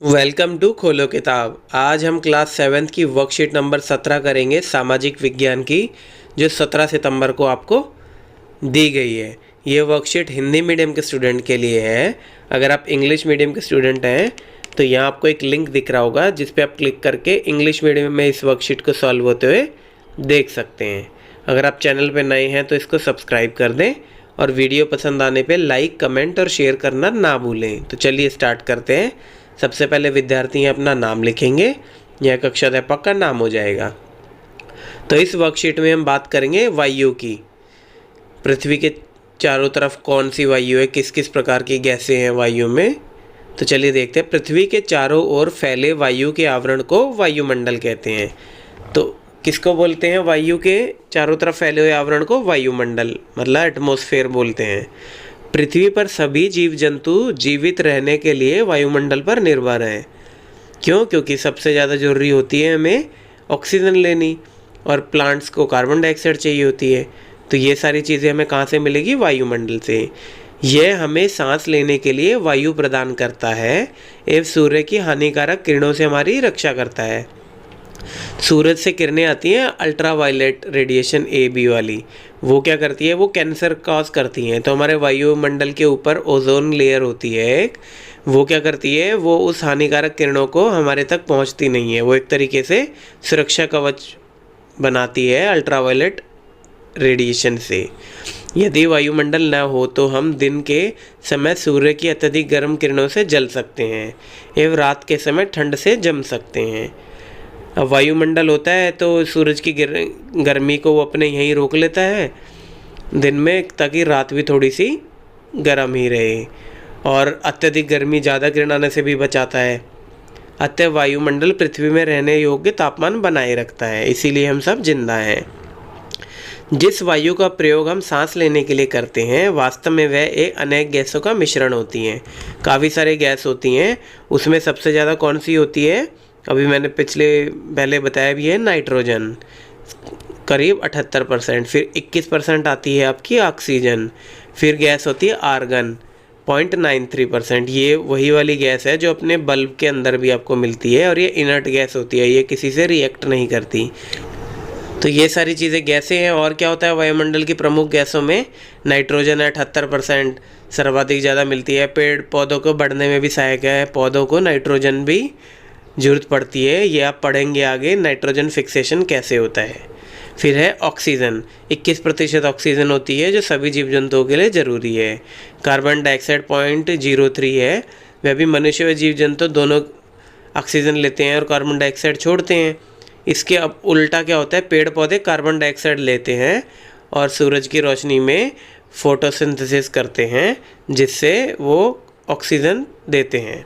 Welcome to खोलो किताब। आज हम क्लास 7th की वर्कशीट नंबर 17 करेंगे, सामाजिक विज्ञान की, जो 17 सितंबर को आपको दी गई है। ये वर्कशीट हिंदी मीडियम के स्टूडेंट के लिए है। अगर आप इंग्लिश मीडियम के स्टूडेंट हैं तो यहाँ आपको एक लिंक दिख रहा होगा जिस पे आप क्लिक करके इंग्लिश मीडियम में इस वर्कशीट को सॉल्व होते हुए देख सकते हैं। अगर आप चैनल पर नए हैं तो इसको सब्सक्राइब कर दें और वीडियो पसंद आने पे लाइक, कमेंट और शेयर करना ना भूलें। तो चलिए स्टार्ट करते हैं। सबसे पहले विद्यार्थी अपना नाम लिखेंगे, यह कक्षाध्यापक का नाम हो जाएगा। तो इस वर्कशीट में हम बात करेंगे वायु की। पृथ्वी के चारों तरफ कौन सी वायु है, किस किस प्रकार की गैसें हैं वायु में। तो चलिए देखते हैं। पृथ्वी के चारों ओर फैले वायु के आवरण को वायुमंडल कहते हैं। तो किसको बोलते हैं? वायु के चारों तरफ फैले हुए आवरण को वायुमंडल मतलब एटमॉस्फेयर बोलते हैं। पृथ्वी पर सभी जीव जंतु जीवित रहने के लिए वायुमंडल पर निर्भर हैं। क्यों? क्योंकि सबसे ज़्यादा ज़रूरी होती है हमें ऑक्सीजन लेनी, और प्लांट्स को कार्बन डाइऑक्साइड चाहिए होती है। तो ये सारी चीज़ें हमें कहाँ से मिलेगी? वायुमंडल से। यह हमें सांस लेने के लिए वायु प्रदान करता है एवं सूर्य की हानिकारक किरणों से हमारी रक्षा करता है। सूरज से किरणें आती हैं अल्ट्रावायलेट रेडिएशन ए बी वाली, वो क्या करती है? वो कैंसर कॉज करती हैं। तो हमारे वायुमंडल के ऊपर ओजोन लेयर होती है एक, वो क्या करती है? वो उस हानिकारक किरणों को हमारे तक पहुंचती नहीं है। वो एक तरीके से सुरक्षा कवच बनाती है अल्ट्रावायलेट रेडिएशन से। यदि वायुमंडल न हो तो हम दिन के समय सूर्य की अत्यधिक गर्म किरणों से जल सकते हैं एवं रात के समय ठंड से जम सकते हैं। अब वायुमंडल होता है तो सूरज की गर्मी को वो अपने यहीं रोक लेता है दिन में, ताकि रात भी थोड़ी सी गर्म ही रहे, और अत्यधिक गर्मी ज़्यादा किरण आने से भी बचाता है। अतः वायुमंडल पृथ्वी में रहने योग्य तापमान बनाए रखता है, इसीलिए हम सब जिंदा हैं। जिस वायु का प्रयोग हम सांस लेने के लिए करते हैं वास्तव में वह एक अनेक गैसों का मिश्रण होती हैं। काफ़ी सारे गैस होती हैं, उसमें सबसे ज़्यादा कौन सी होती है? अभी मैंने पहले बताया भी है, नाइट्रोजन करीब 78%, फिर 21% आती है आपकी ऑक्सीजन, फिर गैस होती है आर्गन 0.93%। ये वही वाली गैस है जो अपने बल्ब के अंदर भी आपको मिलती है, और ये इनर्ट गैस होती है, ये किसी से रिएक्ट नहीं करती। तो ये सारी चीज़ें गैसें हैं। और क्या होता है वायुमंडल की प्रमुख गैसों में? नाइट्रोजन 78% सर्वाधिक ज़्यादा मिलती है। पेड़ पौधों को बढ़ने में भी सहायक है, पौधों को नाइट्रोजन भी ज़रूरत पड़ती है। ये आप पढ़ेंगे आगे नाइट्रोजन फिक्सेशन कैसे होता है। फिर है ऑक्सीजन, 21% ऑक्सीजन होती है जो सभी जीव जंतुओं के लिए ज़रूरी है। कार्बन डाइऑक्साइड 0.03 है, वह भी मनुष्य व जीव जंतु दोनों ऑक्सीजन लेते हैं और कार्बन डाइऑक्साइड छोड़ते हैं। इसके अब उल्टा क्या होता है? पेड़ पौधे कार्बन डाइऑक्साइड लेते हैं और सूरज की रोशनी में फोटोसिंथेसिस करते हैं, जिससे वो ऑक्सीजन देते हैं।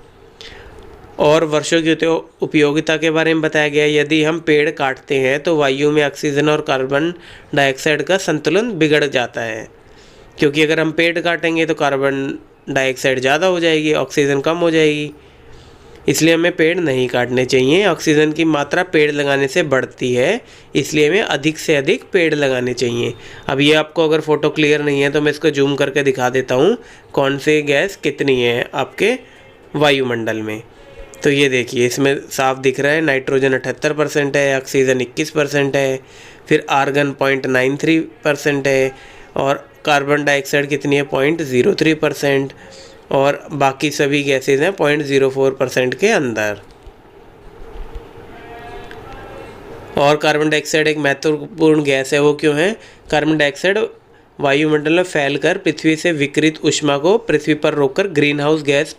और वर्षों की उपयोगिता के बारे में बताया गया है। यदि हम पेड़ काटते हैं तो वायु में ऑक्सीजन और कार्बन डाइऑक्साइड का संतुलन बिगड़ जाता है, क्योंकि अगर हम पेड़ काटेंगे तो कार्बन डाइऑक्साइड ज़्यादा हो जाएगी, ऑक्सीजन कम हो जाएगी। इसलिए हमें पेड़ नहीं काटने चाहिए। ऑक्सीजन की मात्रा पेड़ लगाने से बढ़ती है, इसलिए हमें अधिक से अधिक पेड़ लगाने चाहिए। अब ये आपको अगर फ़ोटो क्लियर नहीं है तो मैं इसको जूम करके दिखा देता हूँ कौन सी गैस कितनी है आपके वायुमंडल में। तो ये देखिए, इसमें साफ दिख रहा है नाइट्रोजन 78% है, ऑक्सीजन 21% है, फिर आर्गन 0.93% है, और कार्बन डाइऑक्साइड कितनी है? 0.03%, और बाकी सभी गैसेज हैं 0.04% के अंदर। और कार्बन डाइऑक्साइड एक महत्वपूर्ण गैस है। वो क्यों है? कार्बन डाइऑक्साइड वायुमंडल में फैलकर पृथ्वी से विकिरित ऊष्मा को पृथ्वी पर रोककर ग्रीन हाउस गैस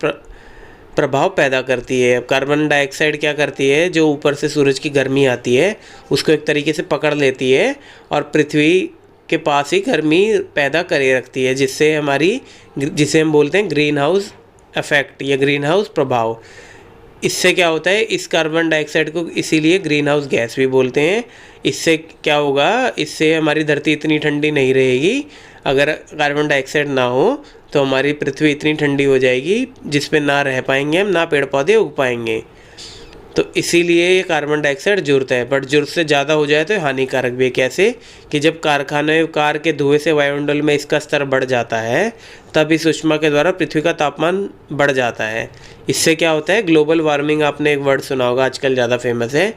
प्रभाव पैदा करती है। अब कार्बन डाइऑक्साइड क्या करती है? जो ऊपर से सूरज की गर्मी आती है उसको एक तरीके से पकड़ लेती है और पृथ्वी के पास ही गर्मी पैदा करे रखती है, जिसे हम बोलते हैं ग्रीन हाउस इफेक्ट या ग्रीन हाउस प्रभाव। इससे क्या होता है? इस कार्बन डाइऑक्साइड को इसीलिए ग्रीन हाउस गैस भी बोलते हैं। इससे क्या होगा? इससे हमारी धरती इतनी ठंडी नहीं रहेगी। अगर कार्बन डाइऑक्साइड ना हो तो हमारी पृथ्वी इतनी ठंडी हो जाएगी जिस पे ना रह पाएंगे हम, ना पेड़ पौधे उग पाएंगे। तो इसीलिए ये कार्बन डाइऑक्साइड ज़रूरत है, बट ज़रूरत से ज़्यादा हो जाए तो हानिकारक भी है। कैसे कि जब कारखाने कार के धुएं से वायुमंडल में इसका स्तर बढ़ जाता है, तब इस ऊष्मा के द्वारा पृथ्वी का तापमान बढ़ जाता है। इससे क्या होता है, ग्लोबल वार्मिंग, आपने एक वर्ड सुना होगा, आजकल ज़्यादा फेमस है।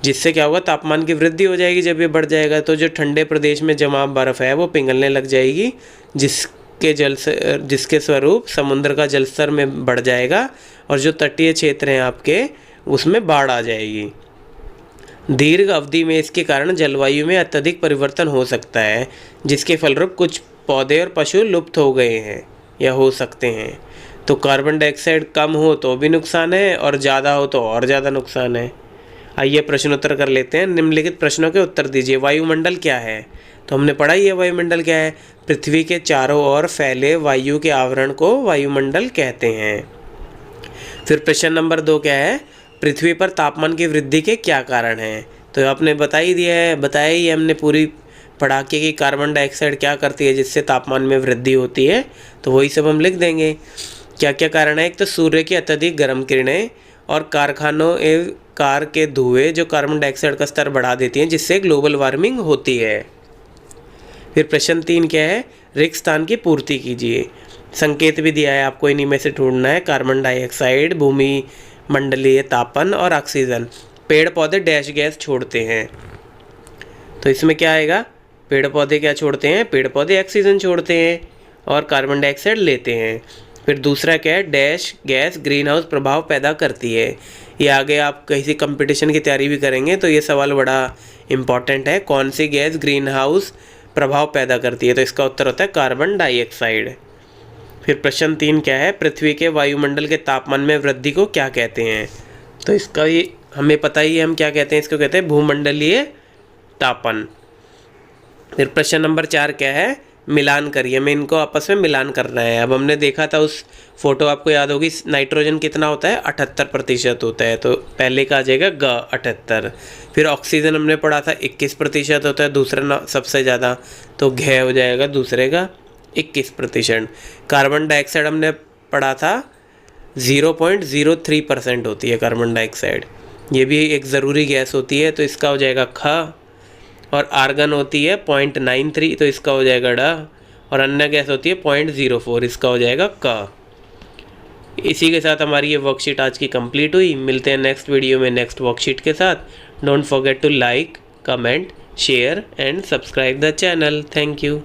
जिससे क्या होगा, तापमान की वृद्धि हो जाएगी। जब ये बढ़ जाएगा तो जो ठंडे प्रदेश में जमा बर्फ़ है वो पिघलने लग जाएगी, जिसके स्वरूप समुद्र का जलस्तर में बढ़ जाएगा और जो तटीय क्षेत्र हैं आपके, उसमें बाढ़ आ जाएगी। दीर्घ अवधि में इसके कारण जलवायु में अत्यधिक परिवर्तन हो सकता है, जिसके फलस्वरूप कुछ पौधे और पशु लुप्त हो गए हैं या हो सकते हैं। तो कार्बन डाइऑक्साइड कम हो तो भी नुकसान है और ज़्यादा हो तो और ज़्यादा नुकसान है। आइए प्रश्नोत्तर कर लेते हैं। निम्नलिखित प्रश्नों के उत्तर दीजिए। वायुमंडल क्या है? तो हमने पढ़ा ही है वायुमंडल क्या है। पृथ्वी के चारों ओर फैले वायु के आवरण को वायुमंडल कहते हैं। फिर प्रश्न नंबर 2 क्या है, पृथ्वी पर तापमान की वृद्धि के क्या कारण हैं? तो आपने बता ही दिया है, बताया ही हमने पूरी पढ़ा के कि कार्बन डाइऑक्साइड क्या करती है जिससे तापमान में वृद्धि होती है। तो वही सब हम लिख देंगे। क्या क्या कारण है? एक तो सूर्य की अत्यधिक गर्म किरणें और कारखानों एवं कार के धुएं जो कार्बन डाइऑक्साइड का स्तर बढ़ा देती हैं, जिससे ग्लोबल वार्मिंग होती है। फिर प्रश्न 3 क्या है, रिक्त स्थान की पूर्ति कीजिए। संकेत भी दिया है आपको, इन्हीं में से ढूंढना है। कार्बन डाइऑक्साइड, भूमि मंडलीय तापन और ऑक्सीजन। पेड़ पौधे डैश गैस छोड़ते हैं। तो इसमें क्या आएगा, पेड़ पौधे क्या छोड़ते हैं? पेड़ पौधे ऑक्सीजन छोड़ते हैं और कार्बन डाइऑक्साइड लेते हैं। फिर दूसरा क्या है, डैश गैस ग्रीन हाउस प्रभाव पैदा करती है। ये आगे आप किसी कंपटीशन की तैयारी भी करेंगे तो ये सवाल बड़ा इम्पॉर्टेंट है। कौन सी गैस ग्रीन हाउस प्रभाव पैदा करती है? तो इसका उत्तर होता है कार्बन डाइऑक्साइड। फिर प्रश्न 3 क्या है, पृथ्वी के वायुमंडल के तापमान में वृद्धि को क्या कहते हैं? तो इसका ये हमें पता ही है, हम क्या कहते हैं, इसको कहते हैं भूमंडलीय तापन। फिर प्रश्न नंबर 4 क्या है, मिलान करिए। हमें इनको आपस में मिलान करना है। अब हमने देखा था उस फोटो, आपको याद होगी, नाइट्रोजन कितना होता है? 78% होता है। तो पहले का आ जाएगा ग 78। फिर ऑक्सीजन हमने पढ़ा था 21% होता है, दूसरा सबसे ज़्यादा, तो घ हो जाएगा दूसरे का 21%। कार्बन डाइऑक्साइड हमने पढ़ा था 0.03% होती है कार्बन डाइऑक्साइड, ये भी एक ज़रूरी गैस होती है, तो इसका हो जाएगा ख। और आर्गन होती है 0.93, तो इसका हो जाएगा ड। और अन्य गैस होती है 0.04, इसका हो जाएगा क। इसी के साथ हमारी ये वर्कशीट आज की कंप्लीट हुई। मिलते हैं नेक्स्ट वीडियो में नेक्स्ट वर्कशीट के साथ। Don't forget to like, comment, share and subscribe the channel. Thank you.